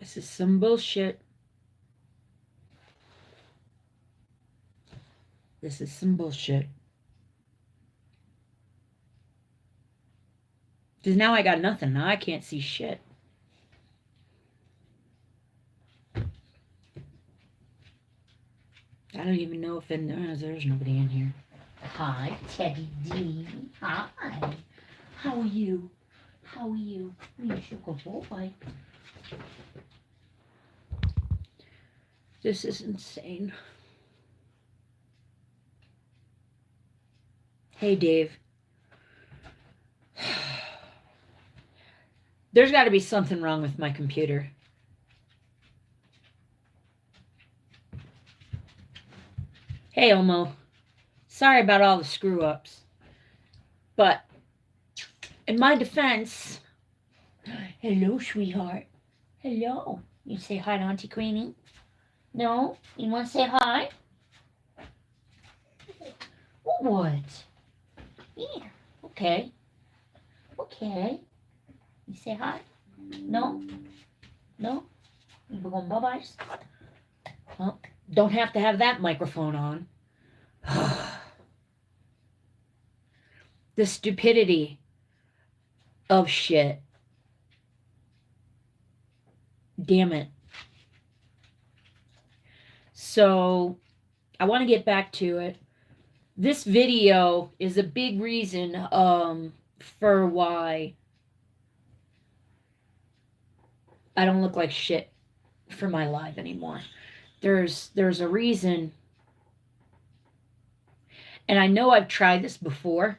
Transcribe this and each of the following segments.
This is some bullshit. This is some bullshit. Because now I got nothing. Now I can't see shit. I don't even know if there's nobody in here. Hi, Teddy D. Hi. How are you? How are you? You're sugar boy. This is insane. Hey, Dave. There's got to be something wrong with my computer. Hey, Elmo. Sorry about all the screw-ups. But, in my defense... Hello, sweetheart. Hello. You say hi to Auntie Queenie? No? You want to say hi? What? Yeah. Okay. Okay. You say hi? No? No? You going bye-byes? Well, don't have to have that microphone on. The stupidity of shit. Damn it. So, I want to get back to it. This video is a big reason for why I don't look like shit for my live anymore. There's a reason, and I know I've tried this before,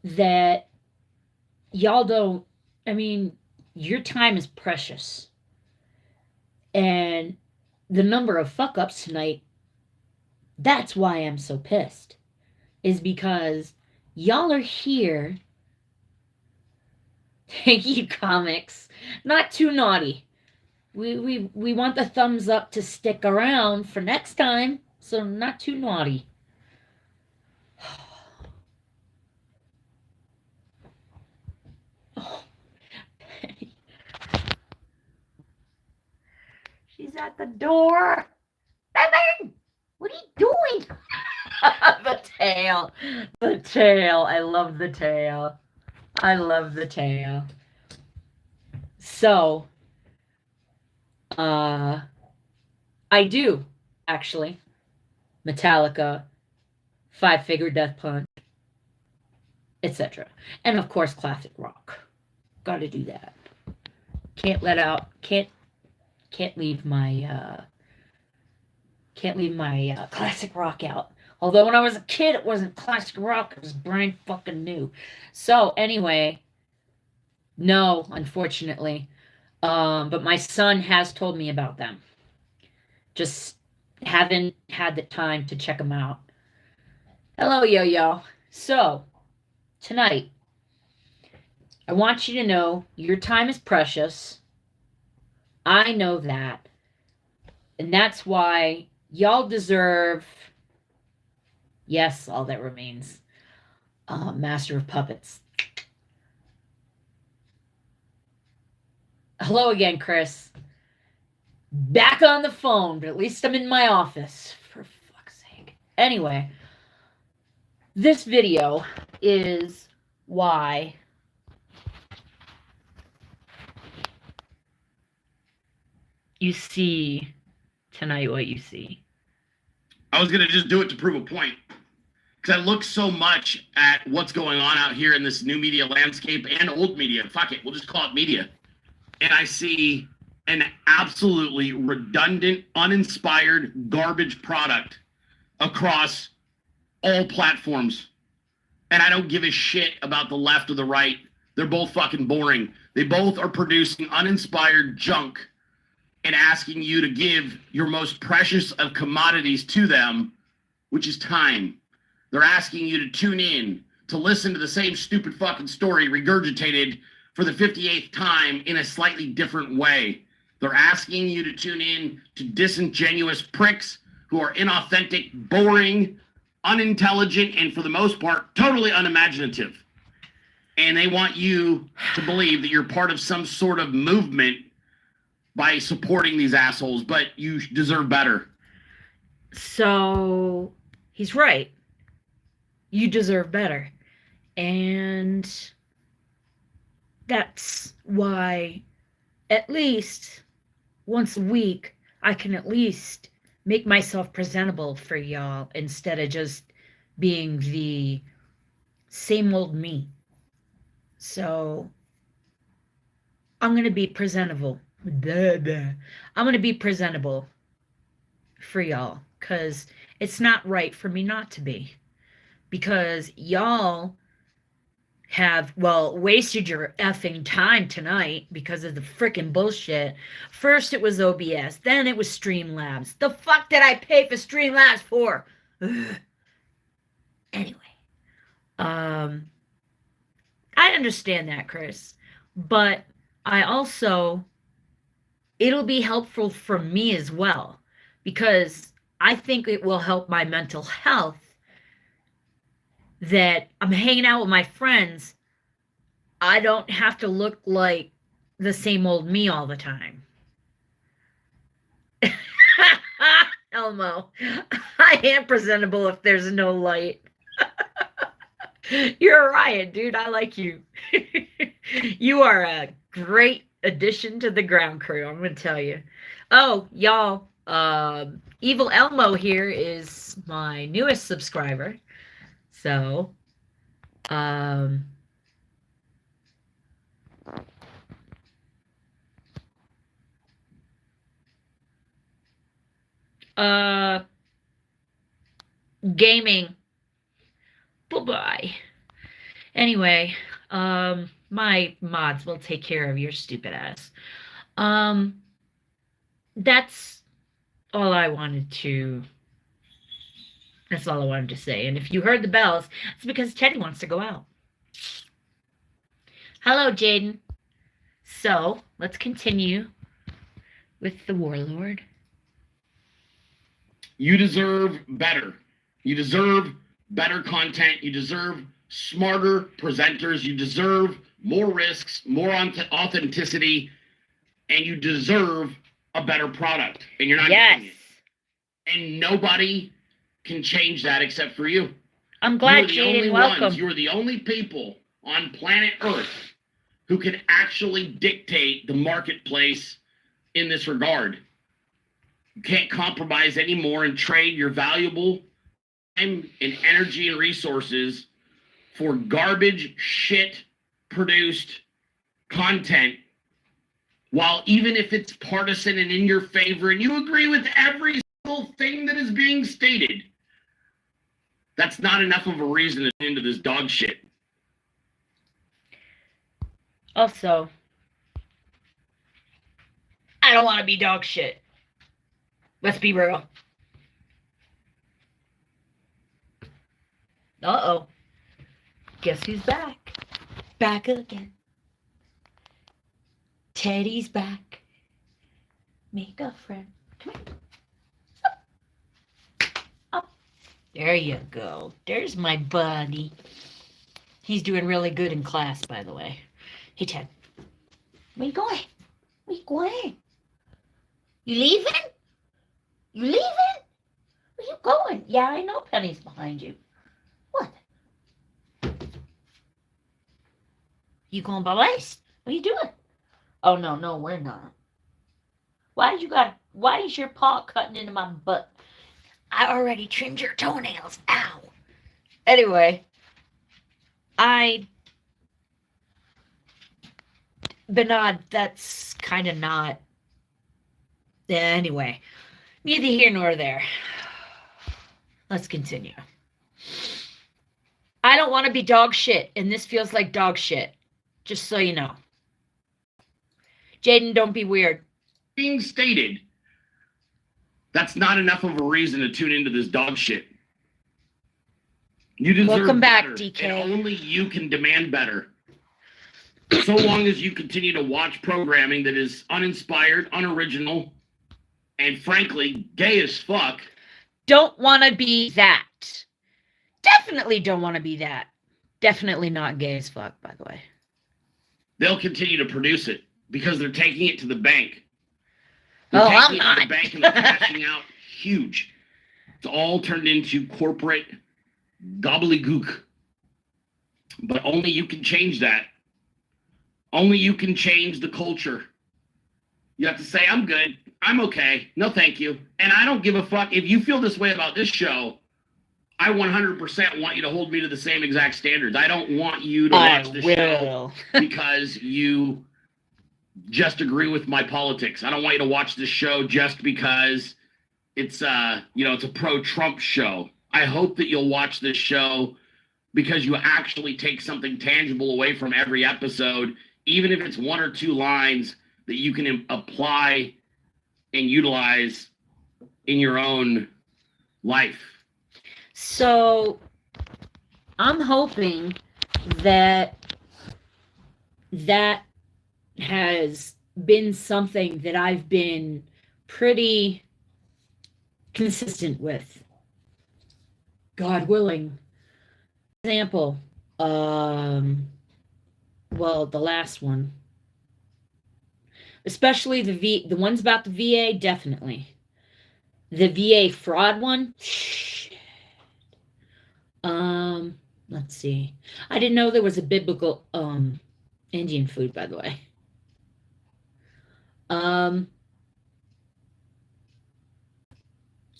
that y'all don't, I mean, your time is precious. And the number of fuck-ups tonight, that's why I'm so pissed, is because y'all are here. Thank you, comics. Not too naughty. We want the thumbs up to stick around for next time, so not too naughty. Oh, Penny. She's at the door. Penny! What are you doing? The tail. The tail. I love the tail. I love the tail. So, I do, actually. Metallica, Five Finger Death Punch, etc. And of course, classic rock. Gotta do that. Can't leave my classic rock out. Although when I was a kid, it wasn't classic rock, it was brand fucking new. So anyway, no, unfortunately. But my son has told me about them. Just haven't had the time to check them out. Hello, Yo-Yo. So, tonight, I want you to know your time is precious. I know that. And that's why y'all deserve, yes, all that remains, Master of Puppets. Hello again, Chris. Back on the phone, but at least I'm in my office, for fuck's sake. Anyway, this video is why you see tonight what you see. I was going to just do it to prove a point. Because I look so much at what's going on out here in this new media landscape and old media. Fuck it, we'll just call it media. And I see an absolutely redundant, uninspired, garbage product across all platforms. And I don't give a shit about the left or the right. They're both fucking boring. They both are producing uninspired junk and asking you to give your most precious of commodities to them, which is time. They're asking you to tune in, to listen to the same stupid fucking story regurgitated for the 58th time in a slightly different way. They're asking you to tune in to disingenuous pricks who are inauthentic, boring, unintelligent, and for the most part, totally unimaginative. And they want you to believe that you're part of some sort of movement by supporting these assholes, but you deserve better. So he's right. You deserve better. And that's why at least once a week I can at least make myself presentable for y'all instead of just being the same old me. So I'm going to be presentable. I'm going to be presentable for y'all because it's not right for me not to be. Because y'all have, well, wasted your effing time tonight because of the freaking bullshit. First it was OBS, then it was Streamlabs. The fuck did I pay for Streamlabs for? Ugh. Anyway, I understand that, Chris, but I also, it'll be helpful for me as well because I think it will help my mental health that I'm hanging out with my friends. I don't have to look like the same old me all the time. Elmo, I am presentable if there's no light. You're a riot, dude. I like you. You are a great addition to the ground crew, I'm going to tell you. Oh, y'all, Evil Elmo here is my newest subscriber. So, gaming. Bye-bye. Anyway, my mods will take care of your stupid ass. That's all I wanted to say. And if you heard the bells, it's because Teddy wants to go out. Hello, Jaden. So, let's continue with the Warlord. You deserve better. You deserve better content. You deserve smarter presenters. You deserve more risks, more authenticity, and you deserve a better product. And you're not getting it. And nobody can change that except for you. I'm glad, Jaden. Welcome. You are the only people on planet Earth who can actually dictate the marketplace in this regard. You can't compromise anymore and trade your valuable time and energy and resources for garbage, shit produced content, while even if it's partisan and in your favor and you agree with every single thing that is being stated, that's not enough of a reason to get into this dog shit. Also, I don't want to be dog shit. Let's be real. Uh-oh. Guess who's back? Back again. Teddy's back. Make a friend. Come here. Up. There you go. There's my buddy. He's doing really good in class, by the way. Hey, Ted. Where you going? Where you going? You leaving? You leaving? Where you going? Yeah, I know Penny's behind you. What? You going bye-byes? What are you doing? Oh, no, we're not. Why is your paw cutting into my butt? I already trimmed your toenails. Ow. Anyway, Bernard, that's kind of not. Anyway, neither here nor there. Let's continue. I don't want to be dog shit, and this feels like dog shit. Just so you know. Jaden, don't be weird. Being stated, that's not enough of a reason to tune into this dog shit. You deserve Welcome back, better, DK. and only you can demand better. So long as you continue to watch programming that is uninspired, unoriginal, and frankly, gay as fuck. Don't want to be that. Definitely don't want to be that. Definitely not gay as fuck, by the way. They'll continue to produce it because they're taking it to the bank. The Oh, taking I'm it to the not. bank and the cashing out, huge. It's all turned into corporate gobbledygook. But only you can change that. Only you can change the culture. You have to say, I'm good. I'm okay. No, thank you. And I don't give a fuck. If you feel this way about this show, I 100% want you to hold me to the same exact standards. I don't want you to watch the show because you just agree with my politics. I don't want you to watch this show just because it's it's a pro-Trump show. I hope that you'll watch this show because you actually take something tangible away from every episode, even if it's one or two lines that you can apply and utilize in your own life. So I'm hoping that has been something that I've been pretty consistent with. God willing. Example, well, the last one. Especially the ones about the VA, definitely. The VA fraud one, shit. Let's see. I didn't know there was a biblical Indian food, by the way. I'm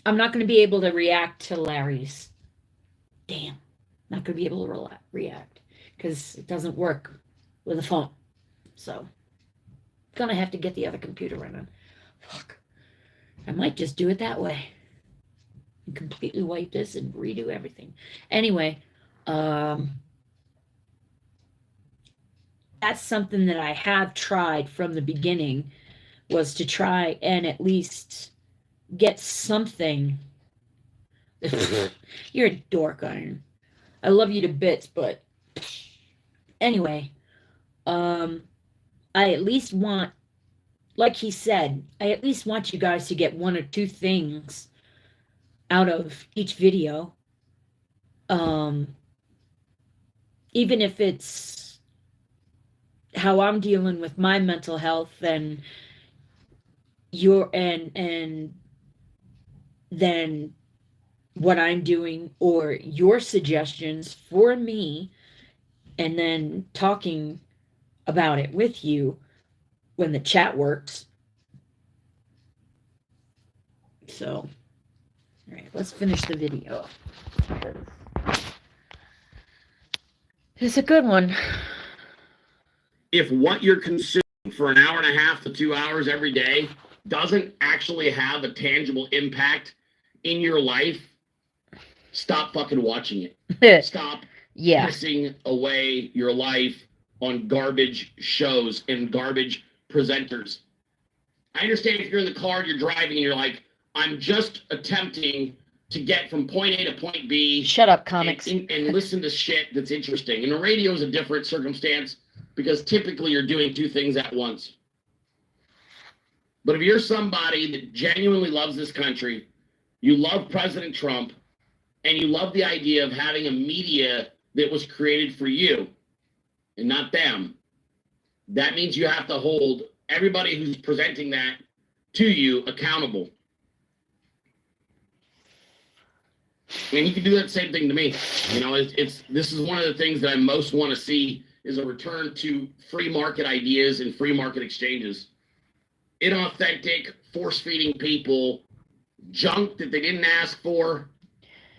not going to be able to react to Larry's. Damn. Not going to be able to react because it doesn't work with a phone. So, gonna have to get the other computer running. Fuck. I might just do it that way. And completely wipe this and redo everything. Anyway, that's something that I have tried from the beginning, was to try and at least get something. You're a dork, Iron. I love you to bits, but anyway, I at least want, like he said, I at least want you guys to get one or two things out of each video. Even if it's how I'm dealing with my mental health and and then what I'm doing, or your suggestions for me, and then talking about it with you when the chat works. So, all right, let's finish the video. It's a good one. If what you're consuming for an hour and a half to 2 hours every day doesn't actually have a tangible impact in your life, stop fucking watching it. Stop pissing away your life on garbage shows and garbage presenters. I understand if you're in the car and you're driving and you're like, I'm just attempting to get from point A to point B. Shut up, comics. And listen to shit that's interesting. And the radio is a different circumstance because typically you're doing two things at once. But if you're somebody that genuinely loves this country, you love President Trump, and you love the idea of having a media that was created for you and not them, that means you have to hold everybody who's presenting that to you accountable. And you can do that same thing to me. You know, this is one of the things that I most want to see is a return to free market ideas and free market exchanges. Inauthentic, force-feeding people junk that they didn't ask for,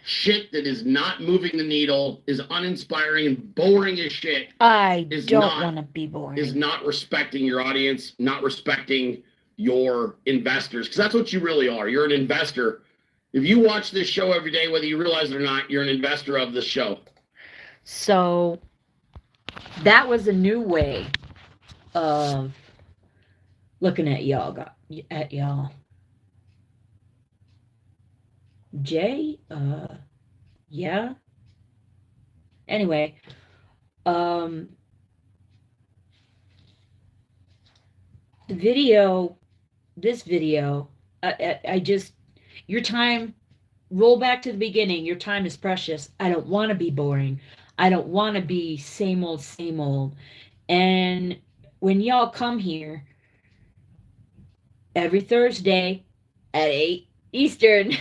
shit that is not moving the needle, is uninspiring and boring as shit. I don't want to be boring. Is not respecting your audience, not respecting your investors, because that's what you really are. You're an investor. If you watch this show every day, whether you realize it or not, you're an investor of this show. So that was a new way of looking at y'all. Jay, yeah. Anyway, this video, I just, your time, roll back to the beginning. Your time is precious. I don't want to be boring. I don't want to be same old, same old. And when y'all come here, every Thursday at 8 Eastern.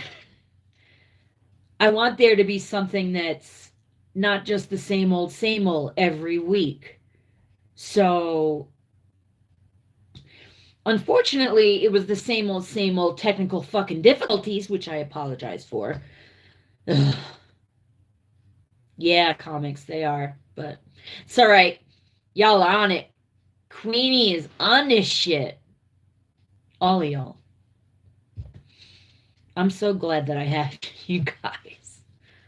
I want there to be something that's not just the same old every week. So, unfortunately, it was the same old technical fucking difficulties, which I apologize for. Ugh. Yeah, comics, they are. But it's all right. Y'all are on it. Queenie is on this shit. All of y'all. I'm so glad that I have you guys.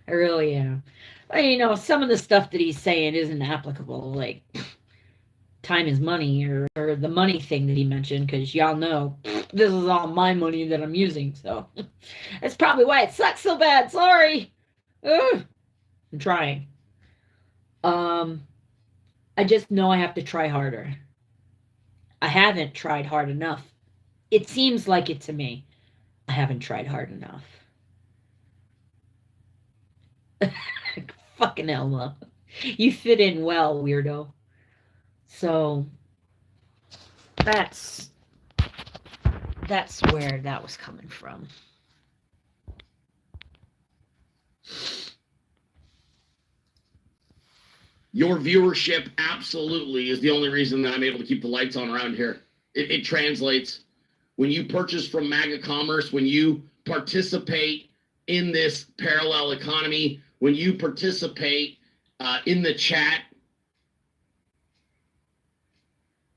I really am. But, you know, some of the stuff that he's saying isn't applicable. Like, time is money, or the money thing that he mentioned, because y'all know this is all my money that I'm using. So that's probably why it sucks so bad. Sorry. Ugh. I'm trying. I just know I have to try harder. I haven't tried hard enough. It seems like it to me. I haven't tried hard enough. Fucking Elma. You fit in well, weirdo. So that's where that was coming from. Your viewership absolutely is the only reason that I'm able to keep the lights on around here. It translates. When you purchase from MAGA Commerce, when you participate in this parallel economy, when you participate in the chat,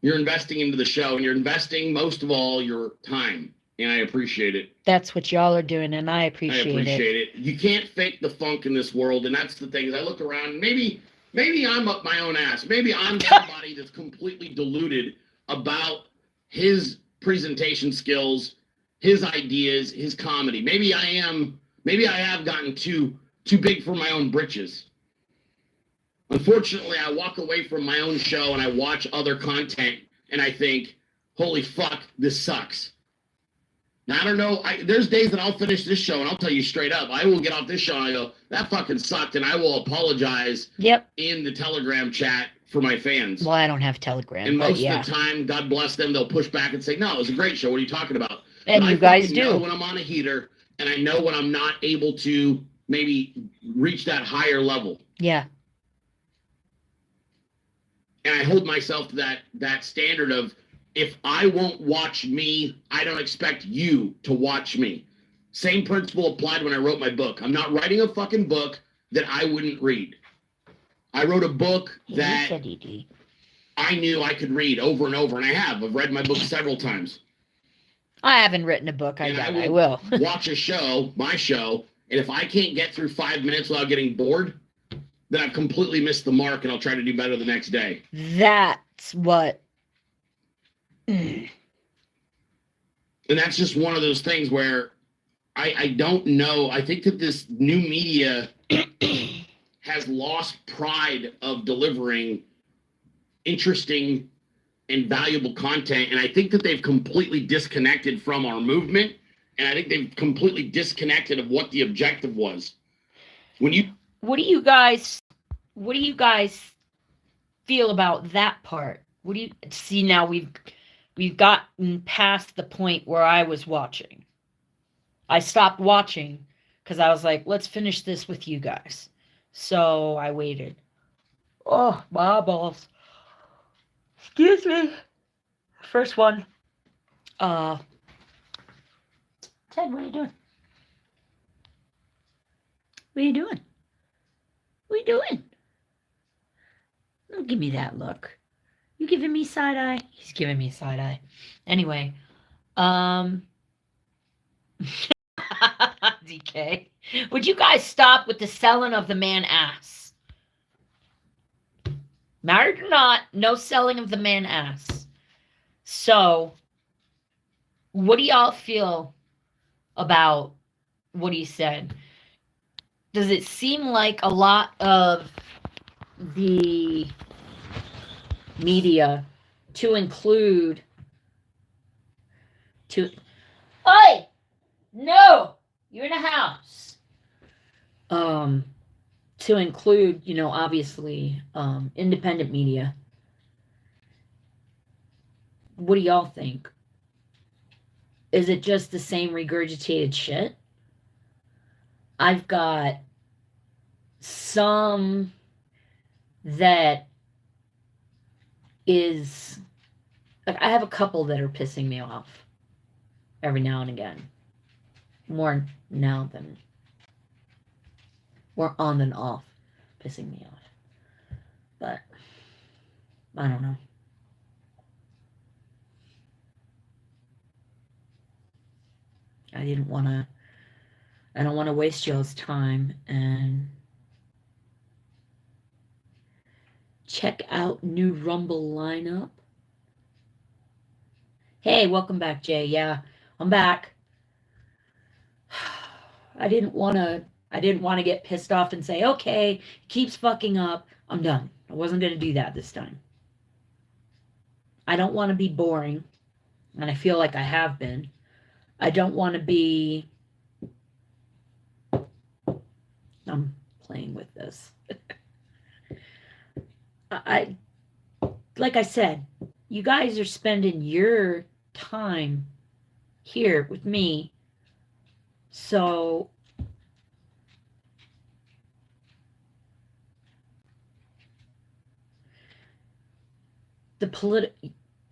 you're investing into the show, and you're investing most of all your time, and I appreciate it. That's what y'all are doing, and I appreciate it. You can't fake the funk in this world, and that's the thing. As I look around, maybe I'm up my own ass. Maybe I'm somebody that's completely deluded about his presentation skills, his ideas, his comedy. Maybe I have gotten too big for my own britches. Unfortunately, I walk away from my own show and I watch other content and I think, holy fuck, this sucks. Now, I don't know. There's days that I'll finish this show and I'll tell you straight up, I will get off this show and I go, that fucking sucked, and I will apologize in the Telegram chat for my fans. Well, I don't have Telegram. And most of the time, God bless them, they'll push back and say, no, it was a great show. What are you talking about? And you guys do. I know when I'm on a heater, and I know when I'm not able to maybe reach that higher level. Yeah. And I hold myself to that standard of, if I won't watch me, I don't expect you to watch me. Same principle applied when I wrote my book. I'm not writing a fucking book that I wouldn't read. I wrote a book that I knew I could read over and over, and I have. I've read my book several times. I haven't written a book. I will. Watch a show, my show, and if I can't get through 5 minutes without getting bored, then I've completely missed the mark, and I'll try to do better the next day. That's what... And that's just one of those things where I don't know. I think that this new media has lost pride of delivering interesting and valuable content. And I think that they've completely disconnected from our movement. And I think they've completely disconnected of what the objective was. What do you guys feel about that part? What do you see now? We've gotten past the point where I was watching. I stopped watching because I was like, let's finish this with you guys. So I waited. Oh, my eyeballs. Excuse me. First one. Ted, what are you doing? What are you doing? What are you doing? Don't give me that look. You giving me side eye? He's giving me side eye. Anyway, DK, would you guys stop with the selling of the man ass? Married or not, no selling of the man ass. So, what do y'all feel about what he said? Does it seem like a lot of the media to include Oi! No! You're in a house. To include, obviously, independent media. What do y'all think? Is it just the same regurgitated shit? I've got some that is like I have a couple that are pissing me off every now and again. More now than more on than off, pissing me off. But I don't know. I don't want to waste y'all's time and check out new Rumble lineup. Hey, welcome back, Jay. Yeah, I'm back. I didn't want to get pissed off and say, okay, keeps fucking up. I'm done. I wasn't going to do that this time. I don't want to be boring, and I feel like I have been. I don't want to be... I'm playing with this. Like I said, you guys are spending your time here with me. So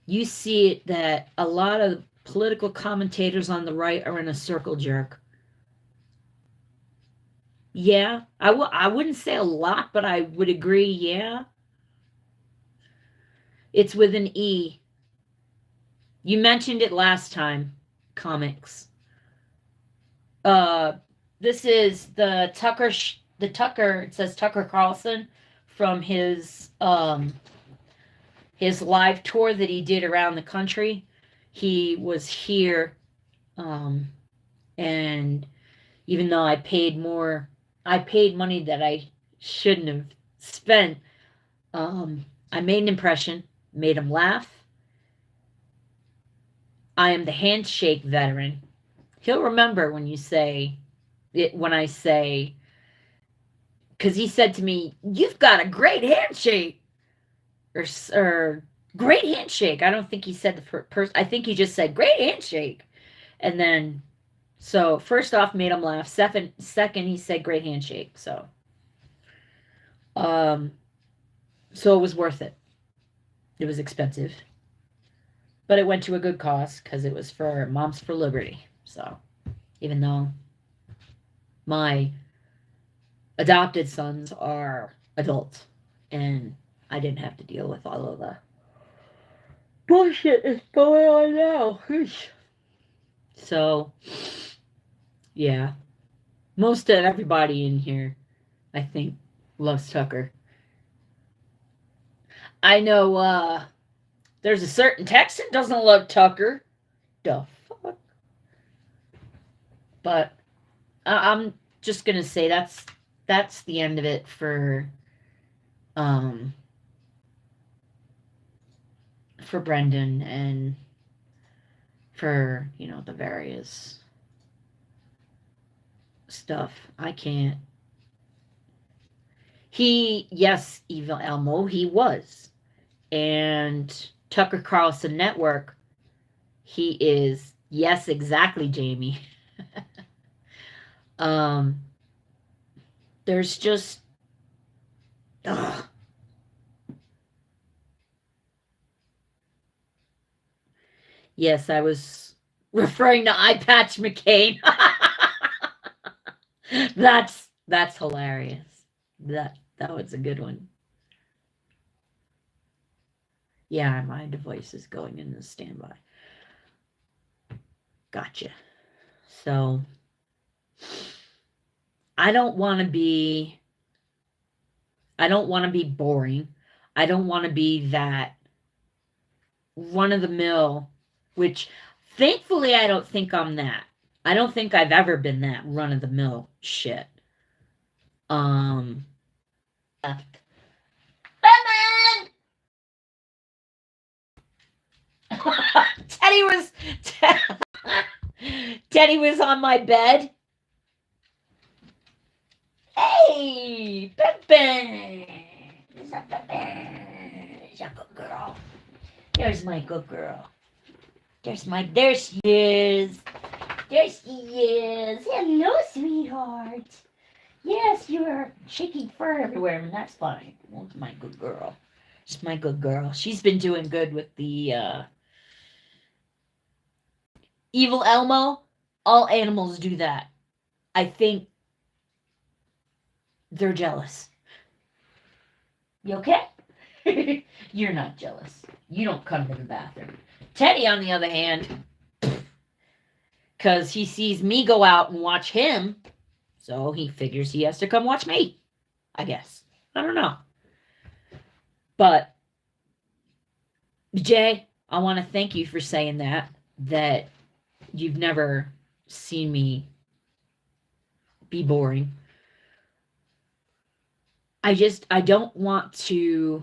you see it that a lot of political commentators on the right are in a circle jerk. Yeah, I wouldn't say a lot, but I would agree, yeah. It's with an E. You mentioned it last time, comics. This is the Tucker, it says Tucker Carlson from his live tour that he did around the country. He was here, and even though I paid money that I shouldn't have spent, I made an impression, made him laugh. I am the handshake veteran. He'll remember when I say, because he said to me, "You've got a great handshake," or great handshake. I don't think he said the person. I think he just said great handshake, and then so first off made him laugh. Second, he said great handshake. So it was worth it. It was expensive, but it went to a good cause because it was for Moms for Liberty. So even though my adopted sons are adults and I didn't have to deal with all of the bullshit that's going on now. So, yeah. Most of everybody in here, I think, loves Tucker. I know there's a certain Texan doesn't love Tucker. The fuck? But I'm just gonna say that's the end of it for Brendan and for the various stuff. I can't. Yes, Evil Elmo, he was. And Tucker Carlson Network, he is. Yes, exactly, Jamie. There's just yes, I was referring to Eye Patch McCain. That's hilarious. That was a good one. Yeah, my device is going into standby. Gotcha. So I don't want to be boring. I don't want to be that run of the mill, which thankfully I don't think I'm that. I don't think I've ever been that run of the mill shit. Batman! Teddy was on my bed. Hey, Pepe! What's up, Pepe? He's a good girl. Here's my good girl. There she is. There she is. Hello, sweetheart. Yes, you are shaking fur everywhere, and that's fine. Well, it's my good girl. She's my good girl. She's been doing good with the Evil Elmo. All animals do that. I think they're jealous. You okay? You're not jealous. You don't come to the bathroom. Teddy, on the other hand, because he sees me go out and watch him, so he figures he has to come watch me. I guess. I don't know. But, Jay, I want to thank you for saying that you've never seen me be boring. I don't want to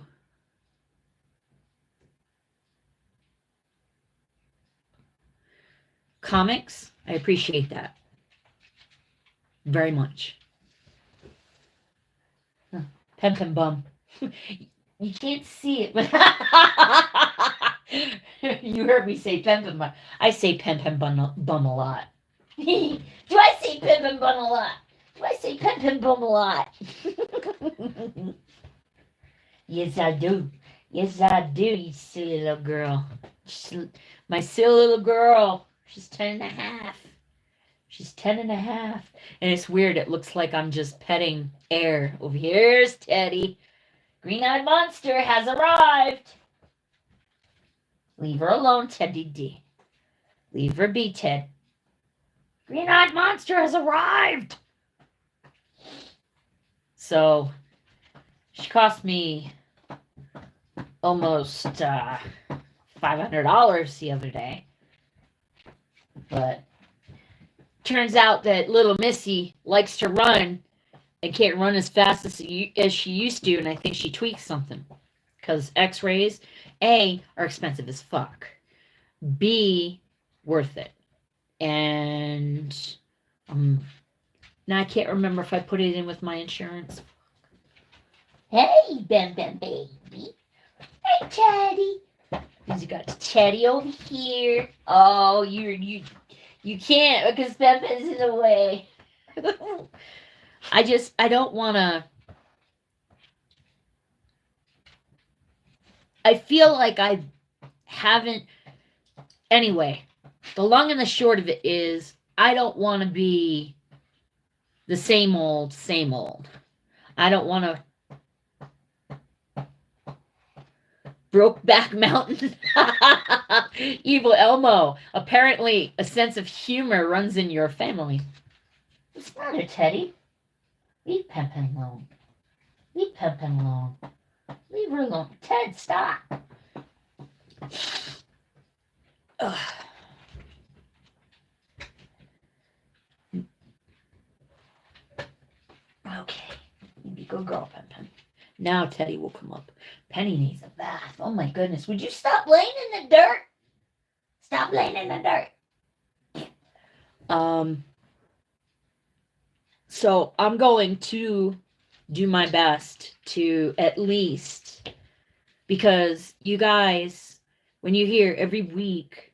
comics. I appreciate that very much. Pem Pem Bum. You can't see it, but you heard me say Pem Pem Bum. I say Pem Pem Bum a lot. Do I say Pem Pem Bum a lot? Do I say Pem Pem Bum a lot? Yes, I do. Yes, I do, you silly little girl. My silly little girl. She's 10 and a half. She's 10 and a half. And it's weird. It looks like I'm just petting air. Over here's Teddy. Green-eyed monster has arrived. Leave her alone, Teddy D. Leave her be, Ted. Green-eyed monster has arrived. So, she cost me almost $500 the other day. But turns out that little Missy likes to run and can't run as fast as she used to, and I think she tweaked something. Because x-rays, A, are expensive as fuck. B, worth it. And now I can't remember if I put it in with my insurance. Hey, Bem Bem baby. Hey, Teddy. You got Teddy over here. Oh, you can't because Bem Bem's in the way. I don't want to. I feel like I haven't. Anyway, the long and the short of it is I don't want to be the same old, same old. I don't want to. Brokeback Mountain. Evil Elmo. Apparently, a sense of humor runs in your family. What's the matter, Teddy? Leave Pem Pem alone. Leave Pem Pem alone. Leave her alone. Ted, stop. Ugh. Okay. You go girl, Pem Pem. Now Teddy will come up. Penny needs a bath. Oh my goodness. Would you stop laying in the dirt? Stop laying in the dirt. So I'm going to do my best to at least, because you guys, when you hear every week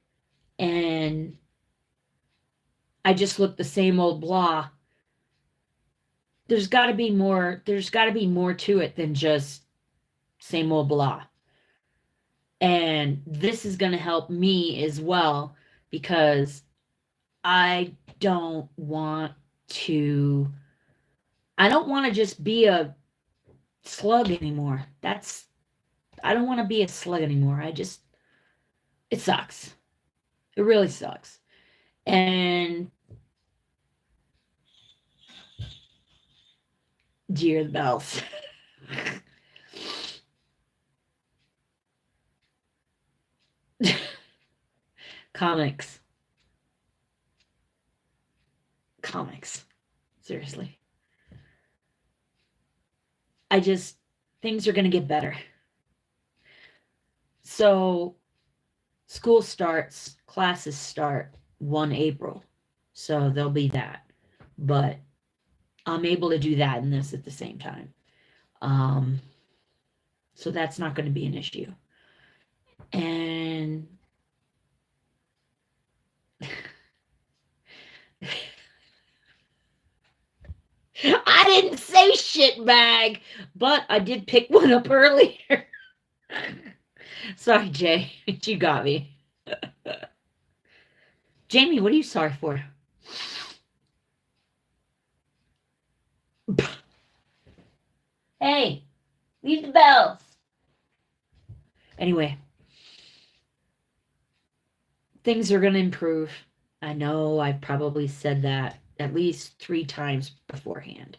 and I just look the same old blah, there's got to be more to it than just same old blah. And this is going to help me as well, because I don't want to just be a slug anymore. I don't want to be a slug anymore. It sucks. It really sucks. And dear the bells. Comics. Seriously. Things are going to get better. So, school starts, classes start 1 April. So there'll be that. But I'm able to do that and this at the same time. So that's not going to be an issue. And a shit bag, but I did pick one up earlier. Sorry, Jay. You got me. Jamie, what are you sorry for? Hey, leave the bells. Anyway, things are going to improve. I know I've probably said that at least 3 times beforehand.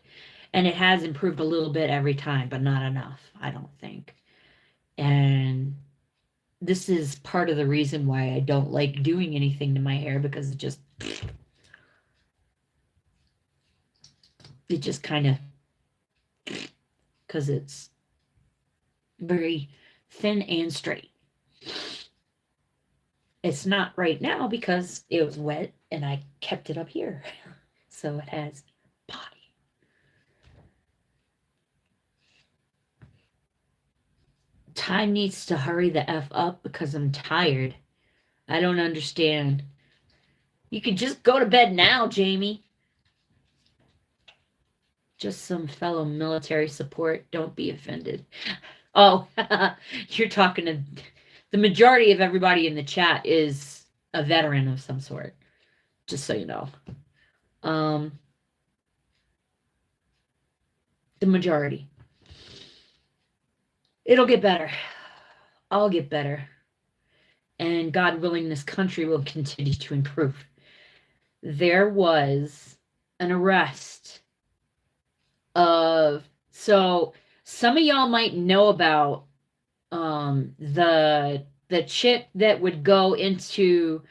And it has improved a little bit every time, but not enough, I don't think. And this is part of the reason why I don't like doing anything to my hair, because it just kind of, because it's very thin and straight. It's not right now because it was wet and I kept it up here. So it has body. Time needs to hurry the F up because I'm tired. I don't understand. You could just go to bed now, Jamie. Just some fellow military support. Don't be offended. Oh, you're talking to... The majority of everybody in the chat is a veteran of some sort. Just so you know. The majority. It'll get better. I'll get better. And God willing, this country will continue to improve. There was an arrest of... So some of y'all might know about the chick that would go into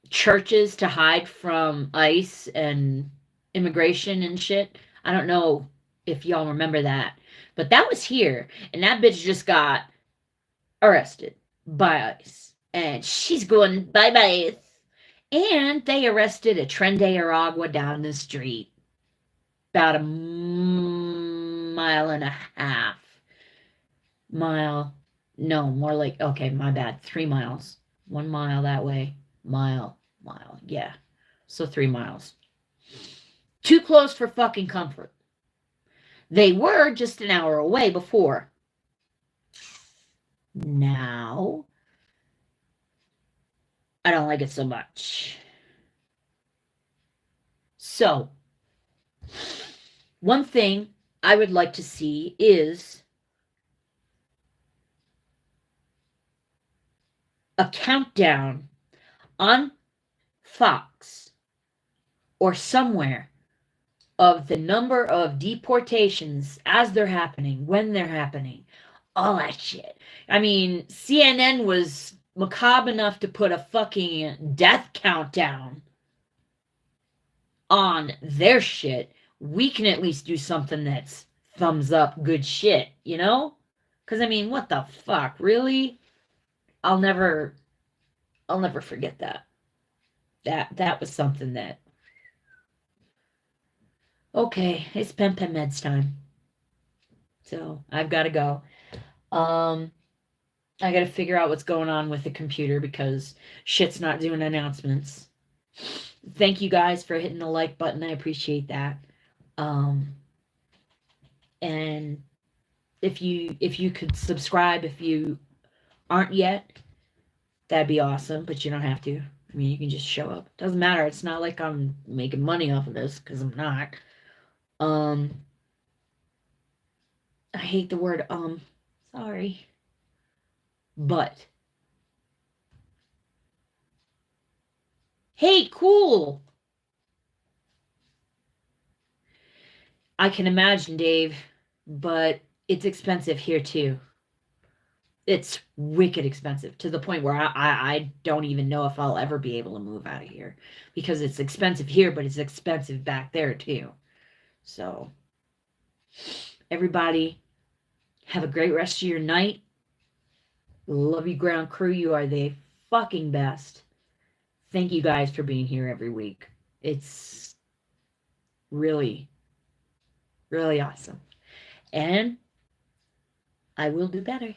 churches to hide from ICE and immigration and shit. I don't know if y'all remember that, but that was here, and that bitch just got arrested by ICE, and she's going bye-bye. And they arrested a Trende Aragua down the street, about a mile and a half. Mile, no, more like, okay, my bad, 3 miles. 1 mile that way, mile, yeah. So 3 miles. Too close for fucking comfort. They were just an hour away before. Now, I don't like it so much. So, one thing I would like to see is a countdown on Fox or somewhere of the number of deportations as they're happening, when they're happening, all that shit. I mean, CNN was macabre enough to put a fucking death countdown on their shit. We can at least do something that's thumbs up good shit, you know? Because, I mean, what the fuck? Really? I'll never forget that. That was something that... Okay, it's Pen Med's time. So, I've got to go. I got to figure out what's going on with the computer because shit's not doing announcements. Thank you guys for hitting the like button. I appreciate that. And if you could subscribe if you aren't yet, that'd be awesome, but you don't have to. I mean, you can just show up. Doesn't matter. It's not like I'm making money off of this, because I'm not. I hate the word sorry. But hey, cool. I can imagine, Dave, but it's expensive here too. It's wicked expensive to the point where I don't even know if I'll ever be able to move out of here, because it's expensive here, but it's expensive back there too. So, everybody, have a great rest of your night. Love you, ground crew. You are the fucking best. Thank you guys for being here every week. It's really, really awesome. And I will do better.